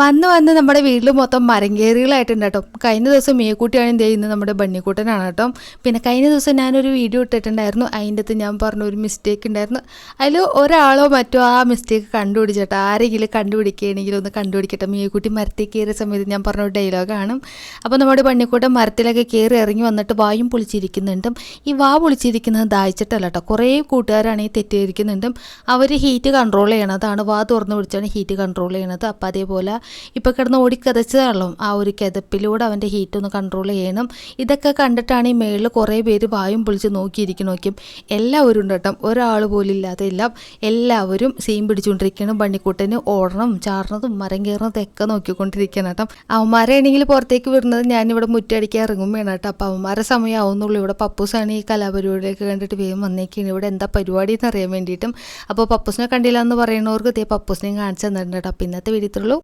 വന്ന് നമ്മുടെ വീട്ടിൽ മൊത്തം മരങ്കേറികളായിട്ടുണ്ട് കേട്ടോ. കഴിഞ്ഞ ദിവസം മേക്കൂട്ടിയാണ് എന്ത് ചെയ്യുന്നത്, നമ്മുടെ ബണ്ണിക്കൂട്ടനാണ് കേട്ടോ. പിന്നെ കഴിഞ്ഞ ദിവസം ഞാനൊരു വീഡിയോ ഇട്ടിട്ടുണ്ടായിരുന്നു. അതിൻ്റെ അകത്ത് ഞാൻ പറഞ്ഞ ഒരു മിസ്റ്റേക്ക് ഉണ്ടായിരുന്നു. അതിൽ ഒരാളോ മറ്റോ ആ മിസ്റ്റേക്ക് കണ്ടുപിടിച്ചേട്ടോ. ആരെങ്കിലും കണ്ടുപിടിക്കുകയാണെങ്കിലും ഒന്ന് കണ്ടുപിടിക്കട്ടെ. മേക്കൂട്ടി മരത്തിൽ കയറിയ സമയത്ത് ഞാൻ പറഞ്ഞ ഒരു ഡയലോഗാണ്. അപ്പോൾ നമ്മുടെ ബണ്ണിക്കൂട്ടൻ മരത്തിലൊക്കെ കയറി ഇറങ്ങി വന്നിട്ട് വായും പൊളിച്ചിരിക്കുന്നുണ്ടും. ഈ വാ പൊളിച്ചിരിക്കുന്നത് ദാഹിച്ചിട്ടല്ല കേട്ടോ. കുറേ കൂട്ടുകാരാണെങ്കിൽ തെറ്റിയിരിക്കുന്നുണ്ടും. അവർ ഹീറ്റ് കൺട്രോൾ ചെയ്യണതാണ്, വാ തുറന്ന് പിടിച്ചാണ് ഹീറ്റ് കൺട്രോൾ ചെയ്യണത്. അപ്പോൾ അതേപോലെ ഇപ്പോൾ കിടന്ന് ഓടിക്കതച്ചതാണല്ലോ, ആ ഒരു കിതപ്പിലൂടെ അവൻ്റെ ഹീറ്റ് ഒന്ന് കൺട്രോൾ ചെയ്യണം. ഇതൊക്കെ കണ്ടിട്ടാണ് ഈ മേളിൽ കുറേ പേര് വായും പൊളിച്ച് നോക്കിയിരിക്കും. എല്ലാവരും ഉണ്ട് കേട്ടോ, ഒരാൾ പോലും ഇല്ലാതെ എല്ലാവരും സീൻ പിടിച്ചുകൊണ്ടിരിക്കണം. ബണ്ണിക്കൂട്ടന് ഓടണം, ചാടണതും മരം കയറുന്നതൊക്കെ നോക്കിക്കൊണ്ടിരിക്കണം കേട്ടോ. അവന്മാരാണെങ്കിൽ പുറത്തേക്ക് വിടുന്നത് ഞാനിവിടെ മുറ്റടിക്കാൻ ഇറങ്ങും വേണം കേട്ടോ. അപ്പോൾ അവന്മാരെ സമയമാവുന്നുള്ളൂ. ഇവിടെ പപ്പൂസാണ് ഈ കലാപരിപാടിയൊക്കെ കണ്ടിട്ട് വേഗം വന്നേക്കാണ്. ഇവിടെ എന്താ പരിപാടി എന്ന് അറിയാൻ വേണ്ടിയിട്ടും. അപ്പോൾ പപ്പൂസിനെ കണ്ടില്ല എന്ന് പറയുന്നവർക്ക് പപ്പൂസിനെയും കാണിച്ചു തന്നിട്ടുണ്ട് കേട്ടോ. അപ്പോൾ ഇന്നത്തെ വീഡിയോ ഇത്രയുള്ളൂ.